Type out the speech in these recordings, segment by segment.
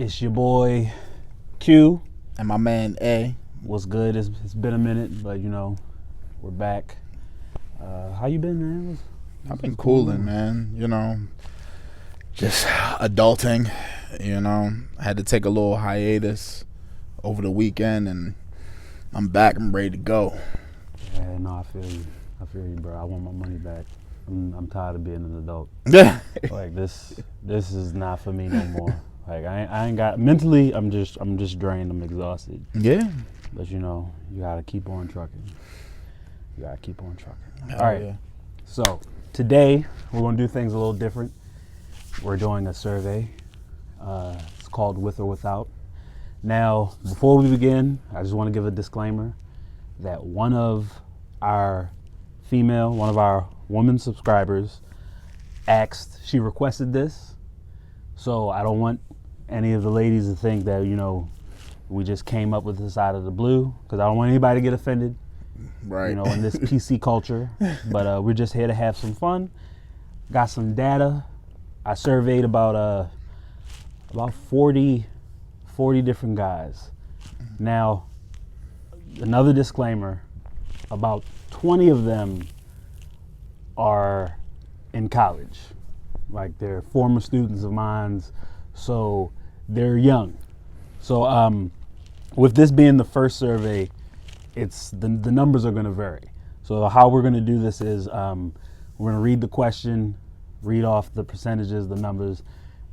It's your boy Q. And my man A. What's good? It's been a minute, but we're back. How you been, man? I've been cooling, man. Just adulting. I had to take a little hiatus over the weekend, and I'm back. I'm ready to go. Yeah, no, I feel you, bro. I want my money back. I'm tired of being an adult. Yeah. Like this is not for me no more. Like I ain't got mentally. I'm just drained. I'm exhausted. Yeah. But you gotta keep on trucking. Hell All right. yeah. So today we're gonna do things a little different. We're doing a survey. It's called With or Without. Now, before we begin, I just want to give a disclaimer that one of our woman subscribers she requested this. So I don't want any of the ladies to think that, we just came up with this out of the blue, because I don't want anybody to get offended, Right. in this PC culture. But we're just here to have some fun. Got some data. I surveyed about 40 different guys. Now, another disclaimer, about 20 of them are in college. Like, they're former students of mine, so they're young. So with this being the first survey, it's the numbers are going to vary. So how we're going to do this is we're going to read the question, read off the percentages, the numbers,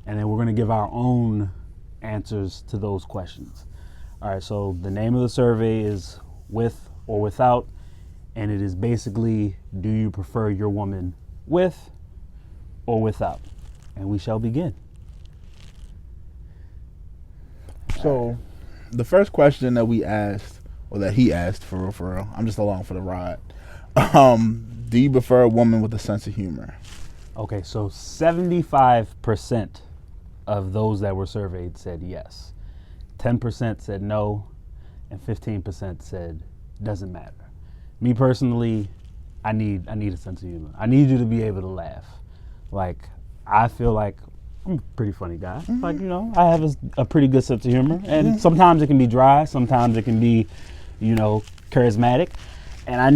and then we're going to give our own answers to those questions. All right, so the name of the survey is With or Without, and it is basically, do you prefer your woman with or without? And we shall begin. So, the first question that we asked, or that he asked, for real, I'm just along for the ride. Do you prefer a woman with a sense of humor? Okay, so 75% of those that were surveyed said yes. 10% said no, and 15% said doesn't matter. Me personally, I need a sense of humor. I need you to be able to laugh. Like, I feel like I'm a pretty funny guy. Mm-hmm. Like, I have a pretty good sense of humor, and sometimes it can be dry, sometimes it can be, charismatic, and I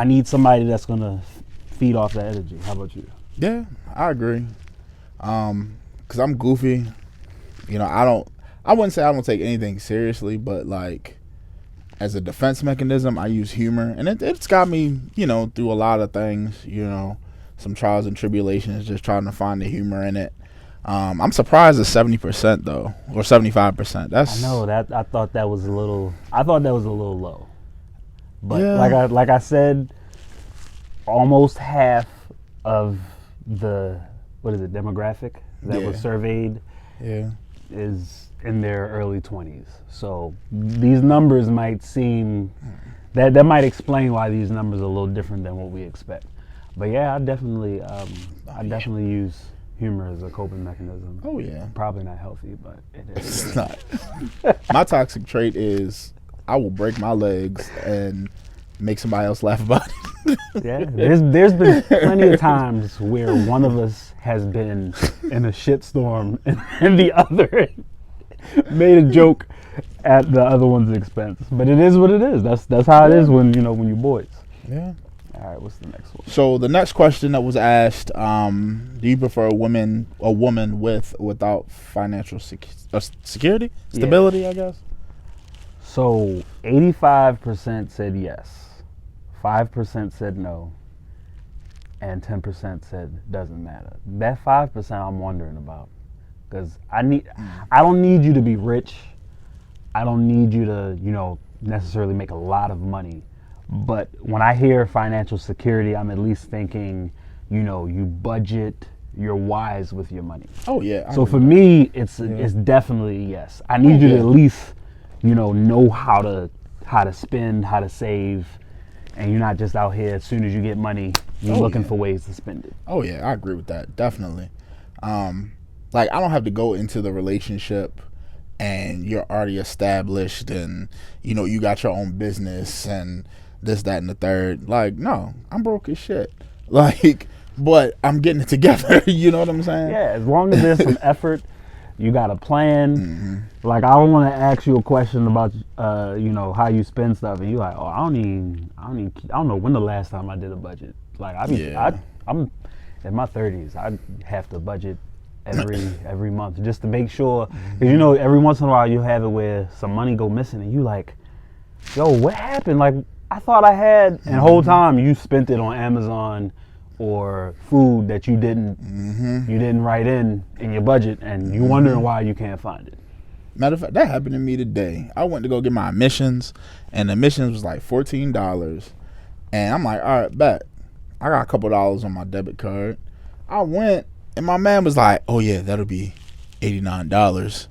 need somebody that's gonna feed off that energy. How about you? Yeah, I agree. 'Cause I'm goofy. I wouldn't say I don't take anything seriously, but like, as a defense mechanism, I use humor, and it's got me, through a lot of things, some trials and tribulations, just trying to find the humor in it. I'm surprised at 70% though, or 75%. I know that. I thought that was a little low, but Yeah. like I said, almost half of the demographic that was surveyed Yeah. is in their early 20s. So these numbers might seem that might explain why these numbers are a little different than what we expect. But yeah, I definitely use humor as a coping mechanism. Oh yeah. Probably not healthy, but it is. It's not. My toxic trait is I will break my legs and make somebody else laugh about it. Yeah, there's been plenty of times where one of us has been in a shitstorm and the other made a joke at the other one's expense. But it is what it is. That's how it is when you're boys. Yeah. All right, what's the next one? So the next question that was asked, do you prefer a woman with or without financial security? Stability, I guess? So 85% said yes, 5% said no, and 10% said doesn't matter. That 5% I'm wondering about, because I don't need you to be rich. I don't need you to, necessarily make a lot of money. But when I hear financial security, I'm at least thinking, you budget, you're wise with your money. Oh yeah. So for me, it's definitely yes. I need you to at least, know how to spend, how to save, and you're not just out here as soon as you get money, you're looking for ways to spend it. Oh yeah, I agree with that, definitely. Like, I don't have to go into the relationship and you're already established and you got your own business and this, that, and the third. Like, no, I'm broke as shit. Like, but I'm getting it together. You know what I'm saying? Yeah, as long as there's some effort, You got a plan. Like, I don't want to ask you a question about, how you spend stuff, and you like, oh, I don't know when the last time I did a budget. Like, I'm in my 30s. I have to budget every month just to make sure, because every once in a while you have it where some money go missing, and you like, yo, what happened? Like, I thought I had, and the whole time you spent it on Amazon or food that you didn't write in your budget, and you wondering why you can't find it. Matter of fact, that happened to me today. I went to go get my admissions, and the admissions was like $14, and I'm like, all right, bet. I got a couple dollars on my debit card. I went, and my man was like, oh yeah, that'll be $89. I was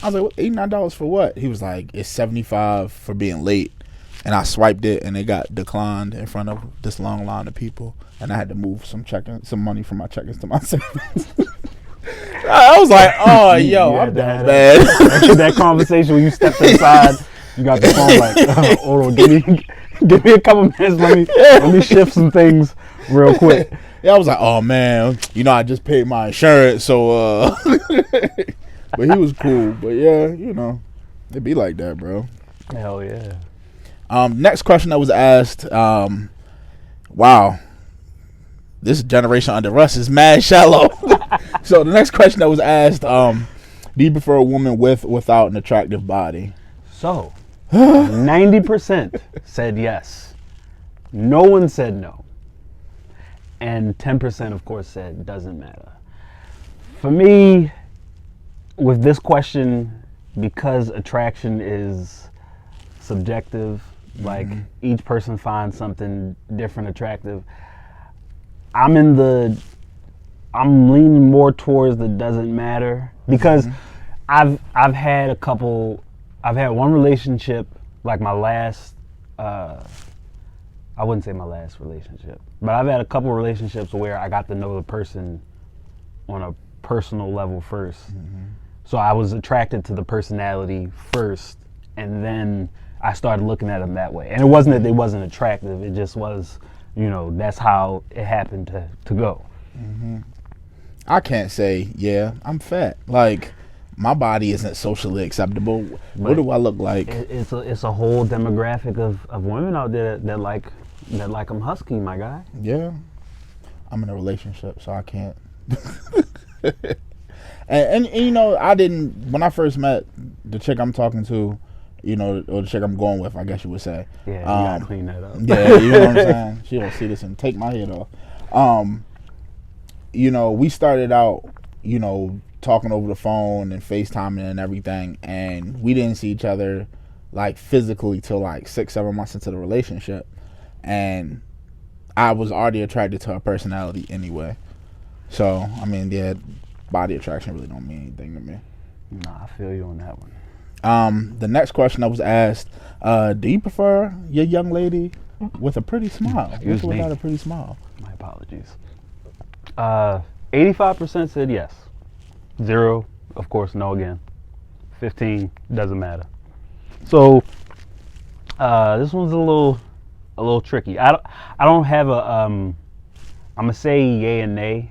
like, what, $89 for what? He was like, it's $75 for being late. And I swiped it, and it got declined in front of this long line of people, and I had to move some money from my check-ins to my savings. I was like, oh, yo, I'm down bad. That conversation when you stepped inside, you got the phone like, hold on, give me a couple minutes. Let me shift some things real quick. Yeah, I was like, oh man, I just paid my insurance, so but he was cool. But yeah, it'd be like that, bro. Hell yeah. Next question that was asked, wow, this generation under us is mad shallow. So the next question that was asked, do you prefer a woman with or without an attractive body? So 90% said yes. No one said no. And 10%, of course, said doesn't matter. For me, with this question, because attraction is subjective, like each person finds something different attractive, I'm leaning more towards the doesn't matter, because I've had one relationship, like my last, I wouldn't say my last relationship, but I've had a couple relationships where I got to know the person on a personal level first. So I was attracted to the personality first, and then I started looking at them that way. And it wasn't that they wasn't attractive, it just was, that's how it happened to go. I can't say, yeah, I'm fat. Like, my body isn't socially acceptable. What do I look like? It's a whole demographic of women out there that like them husky, my guy. Yeah. I'm in a relationship, so I can't. and I didn't, when I first met the chick I'm talking to, or the chick I'm going with, I guess you would say. Yeah, you gotta clean that up. Yeah, you know what I'm saying? She don't see this and take my head off. We started out, talking over the phone and FaceTiming and everything, and we didn't see each other like physically till like 6-7 months into the relationship, and I was already attracted to her personality anyway. So I mean, yeah, body attraction really don't mean anything to me. Nah, I feel you on that one. The next question I was asked, do you prefer your young lady with a pretty smile, with or without a pretty smile? My apologies. 85% said yes. 0, of course, no again. 15, doesn't matter. So this one's a little tricky. I don't have I'm gonna say yay and nay,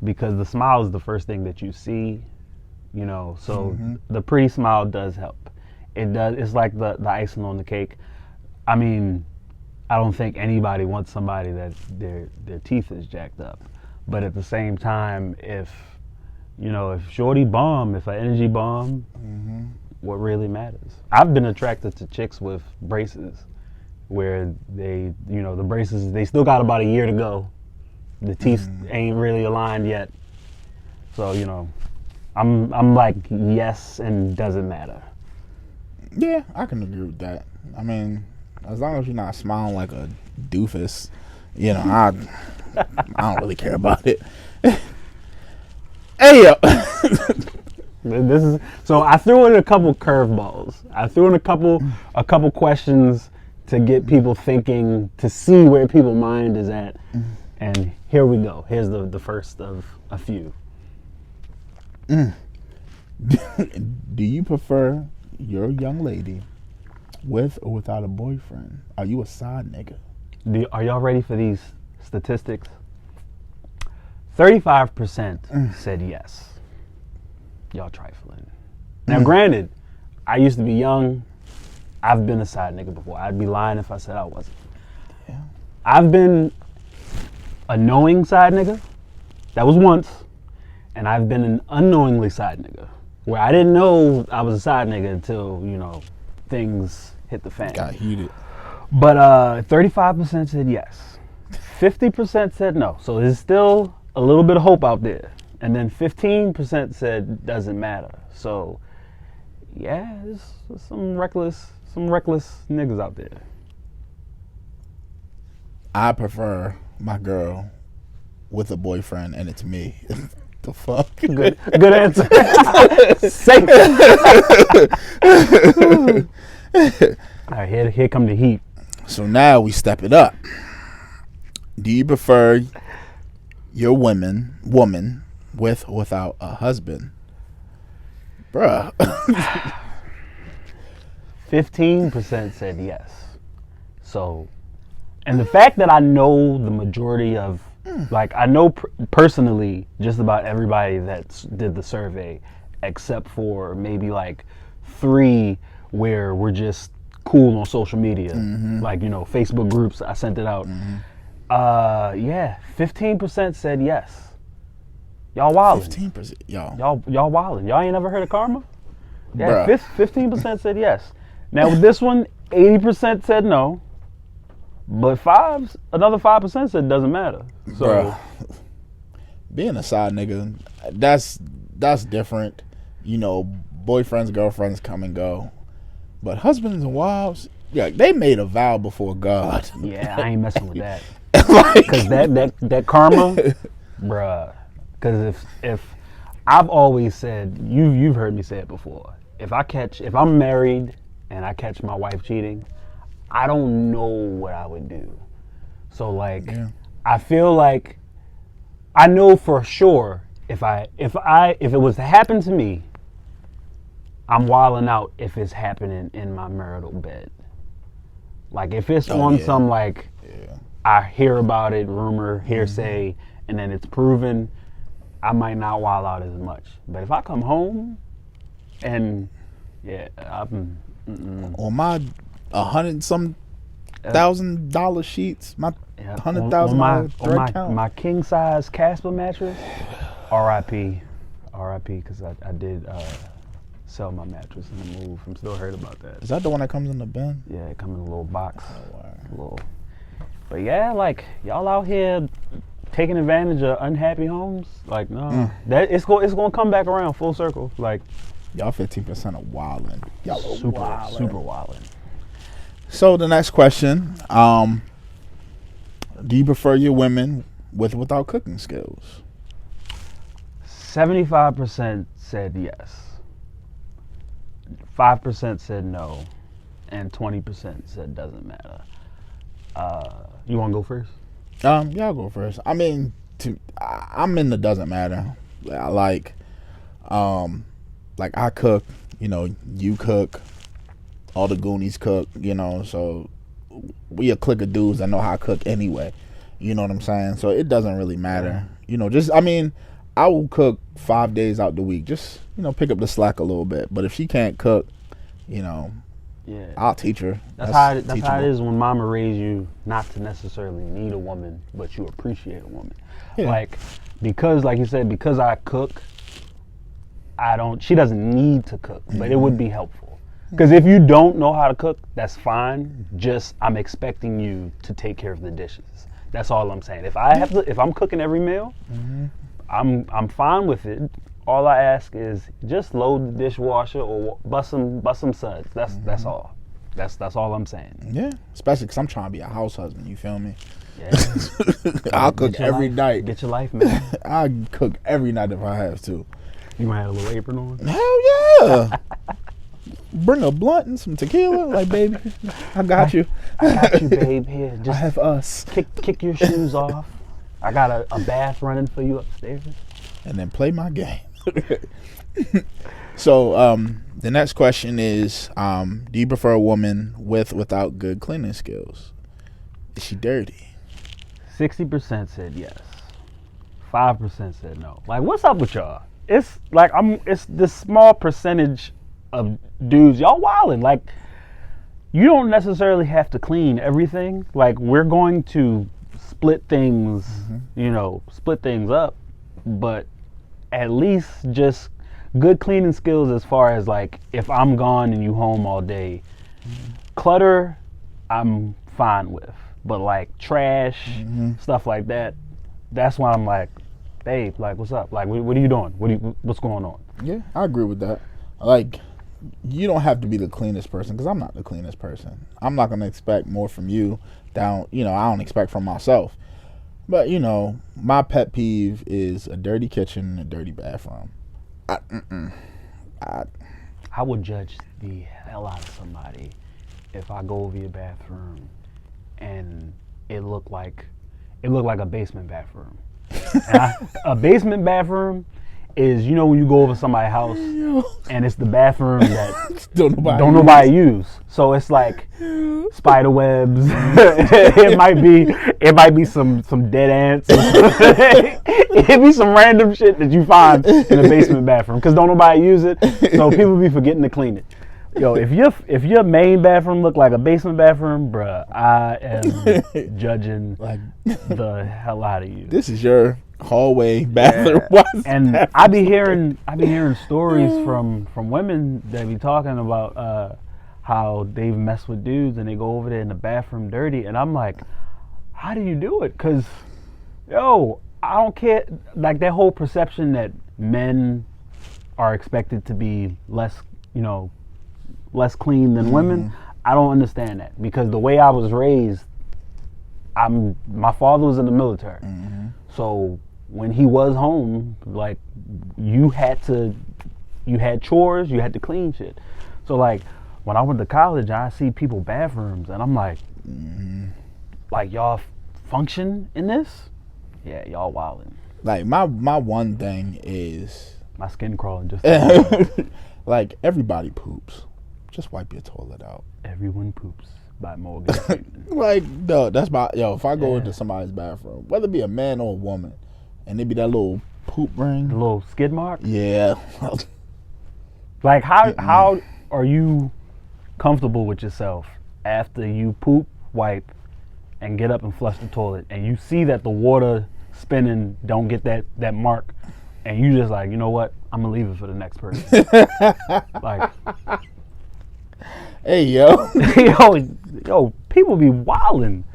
because the smile is the first thing that you see, so the pretty smile does help. It does. It's like the icing on the cake. I mean, I don't think anybody wants somebody that their teeth is jacked up, but at the same time, if shorty bomb, if an energy bomb, what really matters? I've been attracted to chicks with braces, where they, the braces, they still got about a year to go. The teeth ain't really aligned yet. So, I'm like, yes, and doesn't matter. Yeah, I can agree with that. I mean, as long as you're not smiling like a doofus, I don't really care about it. Hey, yo. So I threw in a couple curveballs. I threw in a couple questions to get people thinking, to see where people's mind is at. And here we go. Here's the first of a few. Do you prefer your young lady with or without a boyfriend? Are you a side nigga? Are y'all ready for these statistics? 35% said yes. y'all trifling. Now, granted, I used to be young. I've been a side nigga before. I'd be lying if I said I wasn't. Yeah. I've been a knowing side nigga. That was once. And I've been an unknowingly side nigga, where I didn't know I was a side nigga until, things hit the fan. Got heated. But 35% said yes. 50% said no. So there's still a little bit of hope out there. And then 15% said doesn't matter. So yeah, there's some reckless niggas out there. I prefer my girl with a boyfriend, and it's me. The fuck? Good answer. Safe. All right, here come the heat. So now we step it up. Do you prefer your woman with or without a husband? Bruh. 15% said yes. So, and the fact that I know the majority of, I know personally just about everybody that did the survey, except for maybe 3 where we're just cool on social media, Facebook groups. I sent it out. 15% said yes. Y'all wildin'. 15%, y'all. Y'all wildin'. Y'all ain't never heard of karma? Yeah, Bruh. 15% said yes. Now with this one, 80% said no, but another 5% said doesn't matter. So, Bruh. Being a side nigga, that's different. Boyfriends, girlfriends come and go, but husbands and wives, they made a vow before God. yeah, I ain't messing with that. Like, Cause that karma, bruh. Cause if I've always said, you've heard me say it before. If I'm married and I catch my wife cheating, I don't know what I would do. So I feel like I know for sure if it was to happen to me, I'm wilding out if it's happening in my marital bed. Like if it's some I hear about it, rumor, hearsay, and then it's proven, I might not wild out as much. But if I come home and I'm on my $100,000 sheets, my $100,000 my king size Casper mattress, R.I.P. Because I did sell my mattress in the move. I'm still hurt about that. Is that the one that comes in the bin? Yeah, it comes in a little box. Oh, wow. But yeah, y'all out here taking advantage of unhappy homes. No, that it's going to come back around full circle. Y'all 15% of wildin'. Y'all super wildin'. wildin'. So the next question, do you prefer your women with or without cooking skills? 75% said yes. 5% said no, and 20% said doesn't matter. You want to go first? Yeah, I'll go first. I mean, I'm in the doesn't matter. I cook, you cook, all the Goonies cook, so we a clique of dudes that know how to cook anyway. You know what I'm saying? So it doesn't really matter. I will cook 5 days out the week. Just, pick up the slack a little bit. But if she can't cook, I'll teach her. That's how it is when mama raised you not to necessarily need a woman, but you appreciate a woman. Yeah. Because like you said, because I cook, she doesn't need to cook, but it would be helpful. Because if you don't know how to cook, that's fine. Just I'm expecting you to take care of the dishes. That's all I'm saying. If I'm cooking every meal, I'm fine with it. All I ask is just load the dishwasher or bust some suds. That's all. That's all I'm saying. Yeah, especially because I'm trying to be a house husband. You feel me? Yeah. I'll cook every night. Get your life, man. I'll cook every night if I have to. You might have a little apron on. Hell yeah! Bring a blunt and some tequila, baby. I got you. I got you, babe. Here, just I have us. Kick your shoes off. I got a bath running for you upstairs. And then play my game. So the next question is, do you prefer a woman with or without good cleaning skills? Is she dirty? 60% said yes. 5% said no. What's up with y'all? it's like it's this small percentage of dudes. Y'all wildin'. Like, you don't necessarily have to clean everything. Like, we're going to split things, split things up, but at least just good cleaning skills as far as like if I'm gone and you home all day. Clutter, I'm fine with, but like trash, stuff like that, that's when I'm like, babe, like, what's up? Like, what are you doing? What's going on? Yeah, I agree with that. Like, you don't have to be the cleanest person, because I'm not the cleanest person. I'm not gonna expect more from you I don't expect from myself. But my pet peeve is a dirty kitchen and a dirty bathroom. I would judge the hell out of somebody if I go over your bathroom and it looked like a basement bathroom. A basement bathroom is, when you go over somebody's house and it's the bathroom that don't nobody use. So it's like spider webs. it might be some dead ants. It'd be some random shit that you find in a basement bathroom because don't nobody use it. So people be forgetting to clean it. Yo, if your main bathroom look like a basement bathroom, bruh, I am judging like the hell out of you. This is your hallway bathroom. Yeah. And I be hearing stories from women that be talking about how they've messed with dudes and they go over there in the bathroom dirty, and I'm like, how do you do it? Cause I don't care, like that whole perception that men are expected to be less clean than women. I don't understand that, because the way I was raised, my father was in the military. So when he was home, like you had chores, you had to clean shit. So like when I went to college, I see people bathrooms and I'm like, like y'all function in this? Yeah, y'all wildin'. Like my one thing is my skin crawling just like everybody poops. Just wipe your toilet out. Everyone poops by Morgan. Like, no, that's if I go into somebody's bathroom, whether it be a man or a woman, and it be that little poop ring. The little skid mark? Yeah. Like, how are you comfortable with yourself after you poop, wipe, and get up and flush the toilet, and you see that the water spinning don't get that mark, and you just like, you know what? I'm going to leave it for the next person. Like... Hey, yo. yo, people be wildin'.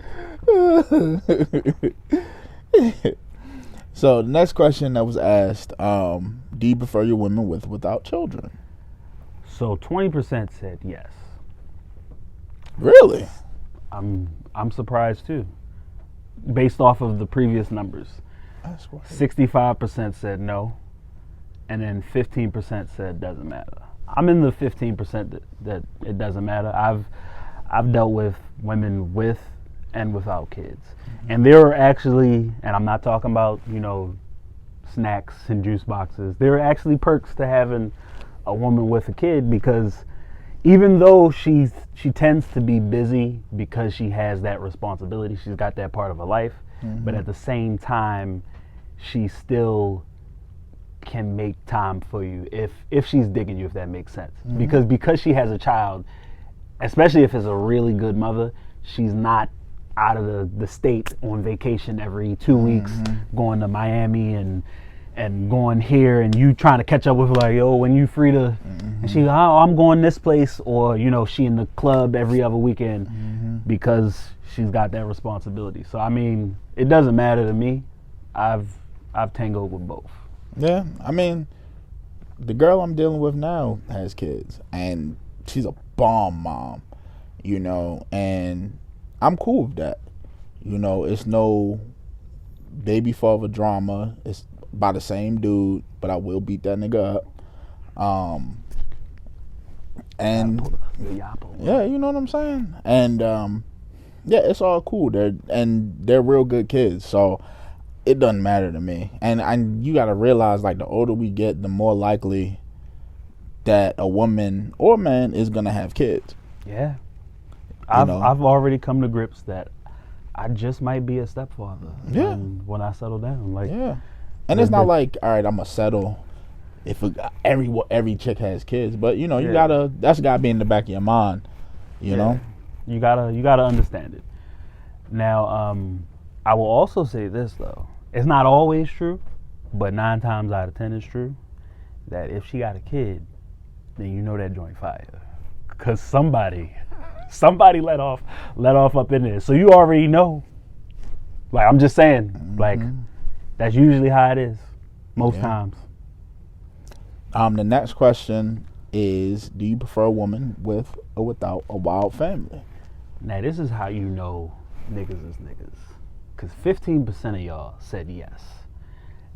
So the next question that was asked, do you prefer your women with or without children? So 20% said yes. Really? I'm surprised too, based off of the previous numbers. That's right. 65% said no, and then 15% said doesn't matter. I'm in the 15% that it doesn't matter. I've dealt with women with and without kids. And there are actually, and I'm not talking about, snacks and juice boxes. There are actually perks to having a woman with a kid, because even though she tends to be busy because she has that responsibility, she's got that part of her life, but at the same time, she still can make time for you if she's digging you, if that makes sense. Because she has a child, especially if it's a really good mother, she's not out of the state on vacation every 2 weeks, going to Miami and going here, and you trying to catch up with her like, yo, when you free to, and she, I'm going this place, or she in the club every other weekend, because she's got that responsibility. So I mean, it doesn't matter to me. I've tangled with both. Yeah, I mean, the girl I'm dealing with now has kids, and she's a bomb mom, and I'm cool with that. It's no baby father drama. It's by the same dude, but I will beat that nigga up. And yeah, you know what I'm saying? And yeah, it's all cool. They're real good kids, so it doesn't matter to me. And you got to realize, like, the older we get, the more likely that a woman or man is gonna have kids. Yeah, I've already come to grips that I just might be a stepfather. Yeah, when I settle down, like, yeah. And it's not like, all right, I'm gonna settle if every chick has kids, but you Yeah. that's gotta be in the back of your mind, you know. You gotta understand it. Now, I will also say this though: it's not always true, but 9 times out of 10 it's true that if she got a kid, then you know that joint fire, cause somebody let off up in there, so you already know. Like I'm just saying, like that's usually how it is most times. The next question is: do you prefer a woman with or without a wild family? Now this is how you know niggas is niggas, cause 15% of y'all said yes.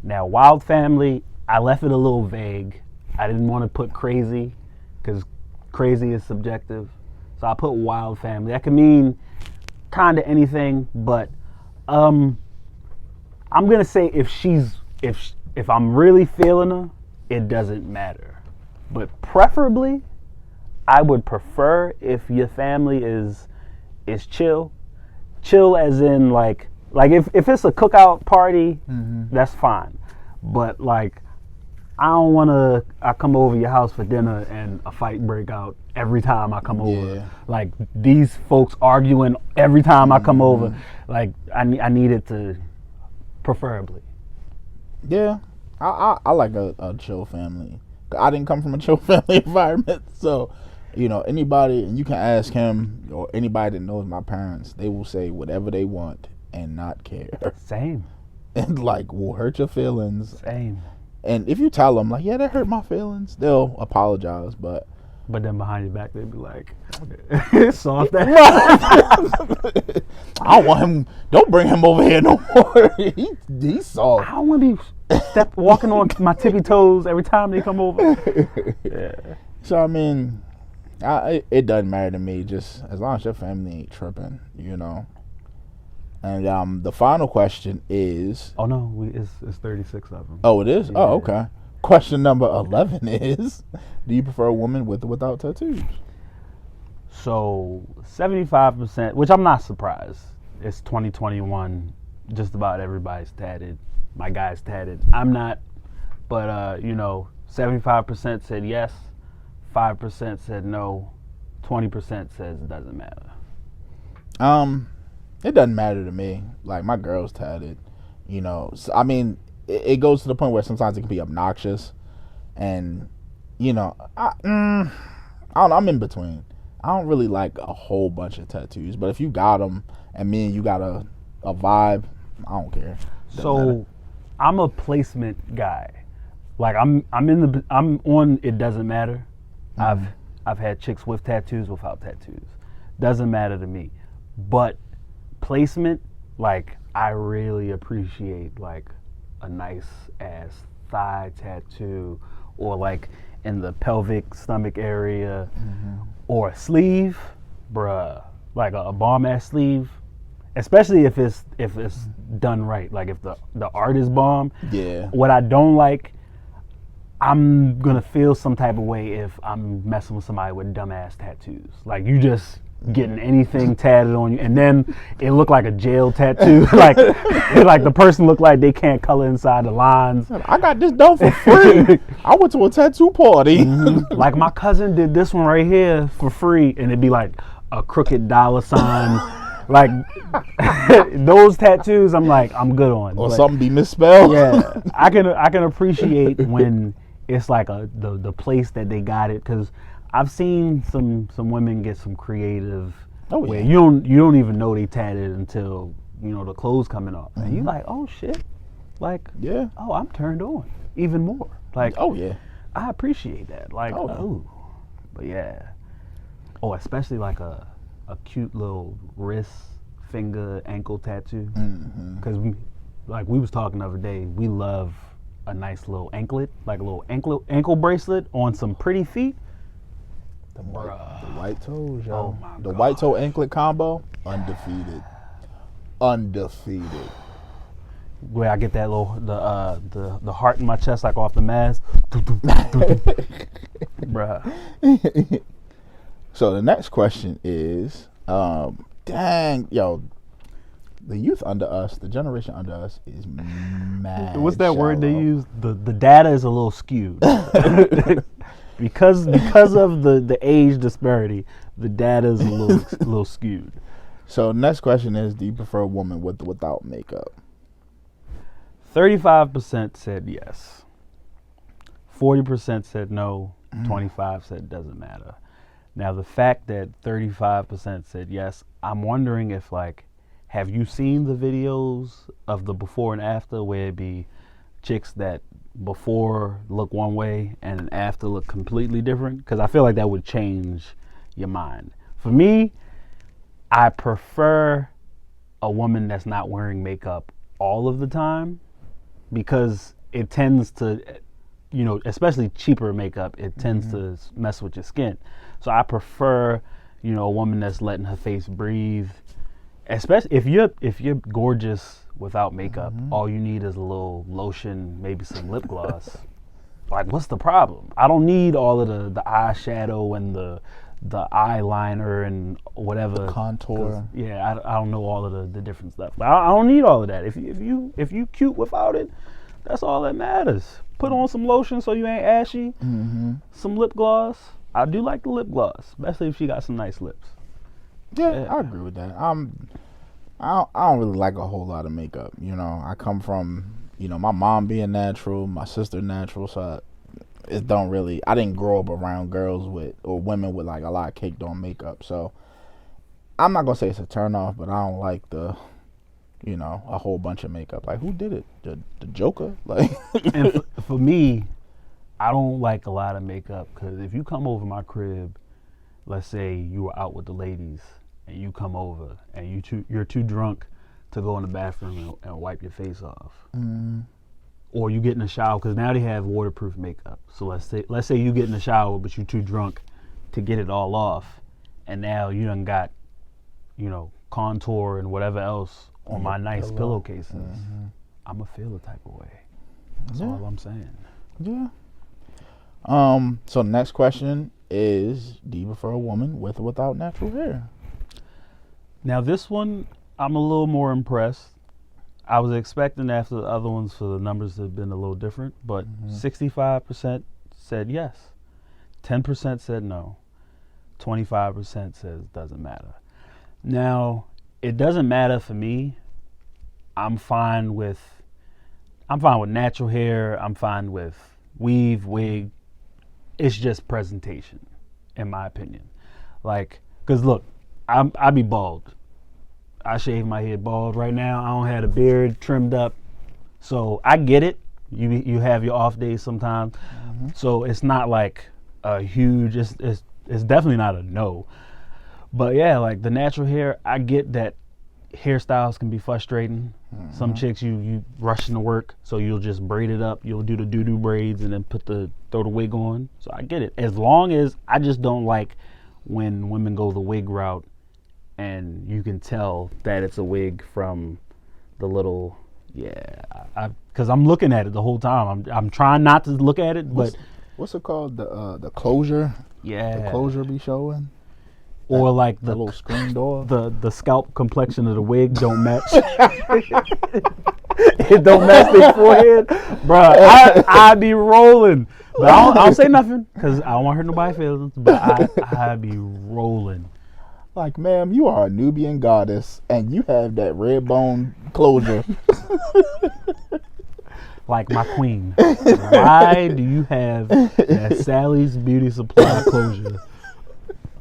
Now wild family, I left it a little vague. I didn't want to put crazy, cause crazy is subjective. So I put wild family. That could mean kind of anything, but I'm gonna say if I'm really feeling her, it doesn't matter. But preferably, I would prefer if your family is chill as in like if it's a cookout party, that's fine. But like I don't want to. I come over your house for dinner and a fight break out every time I come over. Like these folks arguing every time I come over. Like I need it to, preferably. Yeah, I like a chill family. I didn't come from a chill family environment, so anybody, and you can ask him or anybody that knows my parents. They will say whatever they want and not care. Same. And like will hurt your feelings. Same. And if you tell them, like, yeah, that hurt my feelings, they'll apologize, but then behind your back, they'd be like, soft that. I don't want him, don't bring him over here no more. He's soft. I don't want to be walking on my tippy toes every time they come over. Yeah. So, I mean, it doesn't matter to me, just as long as your family ain't tripping, And the final question is... Oh, no, it's 36 of them. Oh, it is? Yeah. Oh, okay. Question number 11 is, do you prefer a woman with or without tattoos? So 75%, which I'm not surprised. It's 2021. Just about everybody's tatted. My guy's tatted. I'm not. But, 75% said yes. 5% said no. 20% says it doesn't matter. It doesn't matter to me. Like, my girl's tatted. So, I mean, it goes to the point where sometimes it can be obnoxious. And, I don't know. I'm in between. I don't really like a whole bunch of tattoos. But if you got them and me and you got a vibe, I don't care. Doesn't matter. I'm a placement guy. Like, I'm on it doesn't matter. Mm-hmm. I've had chicks with tattoos, without tattoos. Doesn't matter to me. But placement, like, I really appreciate like a nice ass thigh tattoo, or like in the pelvic stomach area, or a sleeve, bruh. Like a bomb ass sleeve, especially if it's done right. Like if the art is bomb. Yeah. What I don't like, I'm gonna feel some type of way if I'm messing with somebody with dumbass tattoos. Like you just getting anything tatted on you, and then it looked like a jail tattoo. like the person looked like they can't color inside the lines. I got this done for free. I went to a tattoo party. Like my cousin did this one right here for free, and it'd be like a crooked dollar sign. Like those tattoos, I'm like, I'm good on. Or something be misspelled. Yeah, I can appreciate when it's like the place that they got it, because I've seen some women get some creative where you don't even know they tatted until the clothes coming off, and you like, oh shit, like oh, I'm turned on even more. Like, oh yeah, I appreciate that. Like, but yeah, especially like a cute little wrist, finger, ankle tattoo, because like we was talking the other day, we love a nice little anklet, like a little ankle bracelet on some pretty feet. The white toes, yo. Oh my the God. White toe anklet combo, undefeated. Where I get that little the heart in my chest, like off the mask. Bruh. So the next question is, dang, yo, the youth under us, the generation under us, is mad. What's that word they shallow. use? The data is a little skewed. because of the age disparity, the data is a little skewed. So next question is: do you prefer a woman with or without makeup? 35% said yes. 40% said no. 25% said doesn't matter. Now the fact that 35% said yes, I'm wondering if like, have you seen the videos of the before and after where it be chicks that before look one way and after look completely different? Because I feel like that would change your mind. For me, I prefer a woman that's not wearing makeup all of the time, because it tends to, you know, especially cheaper makeup, it tends to mess with your skin. So I prefer, you know, a woman that's letting her face breathe. Especially if you're gorgeous without makeup, all you need is a little lotion, maybe some lip gloss. Like, what's the problem? I don't need all of the eyeshadow and the eyeliner and whatever Contour. Yeah, I don't know all of the different stuff. But I don't need all of that. If you cute without it, that's all that matters. Put on some lotion so you ain't ashy. Some lip gloss. I do like the lip gloss, especially if she got some nice lips. Yeah, I agree with that. I don't really like a whole lot of makeup. You know, I come from, you know, my mom being natural, my sister natural, so it don't really. I didn't grow up around girls with or women with like a lot of caked on makeup. So I'm not gonna say it's a turn off, but I don't like the, you know, a whole bunch of makeup. Like, who did it? The Joker? Like, And for me, I don't like a lot of makeup, because if you come over my crib, let's say you were out with the ladies and you come over and you're too drunk to go in the bathroom and wipe your face off, or you get in the shower, because now they have waterproof makeup. So let's say you get in the shower but you're too drunk to get it all off, and now you done got, you know, contour and whatever else on my nice pillowcases. I'ma feel a type of way. That's all I'm saying. yeah. So the next question is: do you prefer a woman with or without natural hair? Now this one, I'm a little more impressed. I was expecting after the other ones for the numbers to have been a little different, but 65% said yes, 10% said no, 25% says doesn't matter. Now, it doesn't matter for me. I'm fine with natural hair. I'm fine with weave, wig. It's just presentation, in my opinion. Like, cause look, I be bald. I shave my head bald right now. I don't have a beard trimmed up, so I get it. You have your off days sometimes, so it's not like a huge. It's definitely not a no. But yeah, like the natural hair, I get that hairstyles can be frustrating. Some chicks you rushing to work, so you'll just braid it up. You'll do the doo-doo braids and then throw the wig on. So I get it. As long as I just don't like when women go the wig route and you can tell that it's a wig from the little, because I'm looking at it the whole time. I'm trying not to look at it, but What's it called? The closure? yeah. The closure be showing? Or like The little screen door? the scalp complexion of the wig don't match. It don't match their forehead, bruh. I be rolling, but I don't say nothing because I don't want to hurt nobody's feelings. But I be rolling. Like, ma'am, you are a Nubian goddess, and you have that red bone closure. Like my queen. Why do you have that Sally's Beauty Supply closure?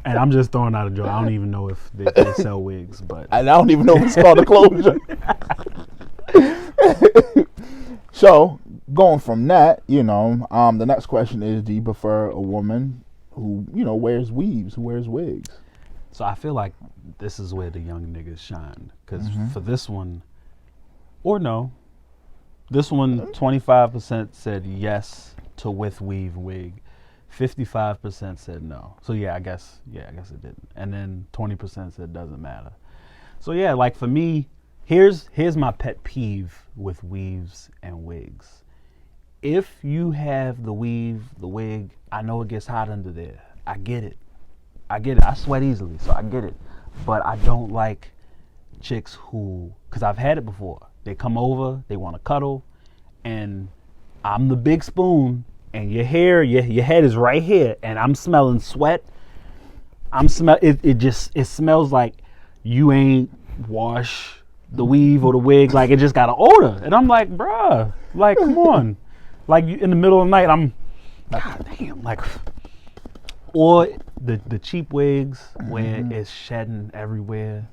And I'm just throwing out a joke. I don't even know if they sell wigs, but And I don't even know if it's called a closure. So, going from that, you know, the next question is: do you prefer a woman who, you know, wears weaves, who wears wigs? so I feel like this is where the young niggas shine. Because for this one, or no, this one, 25% said yes to with weave wig. 55% said no. So I guess it didn't. And then 20% said doesn't matter. So yeah, like for me, here's my pet peeve with weaves and wigs. If you have the weave, the wig, I know it gets hot under there. I get it. I sweat easily, so I get it. But I don't like chicks who, because I've had it before. They come over, they want to cuddle, and I'm the big spoon, and your head is right here, and I'm smelling sweat. It smells like you ain't wash the weave or the wig, like it just got an odor, and I'm like, bruh, like come on, like you, in the middle of the night, I'm, god damn, like, or the cheap wigs where it's shedding everywhere.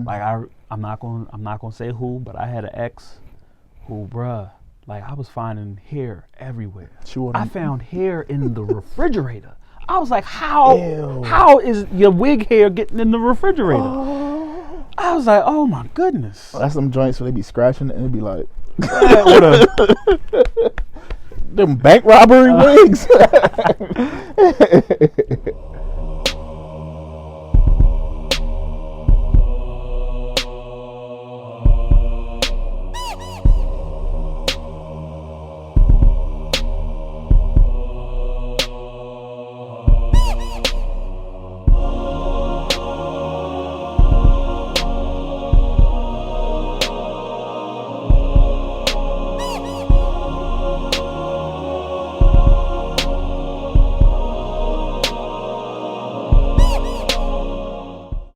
Like I'm not gonna say who, but I had an ex who, bruh, like I was finding hair everywhere. I found hair in the refrigerator. I was like, how is your wig hair getting in the refrigerator? I was like, oh my goodness. That's some joints where they be scratching it and it be like, What them bank robbery wigs.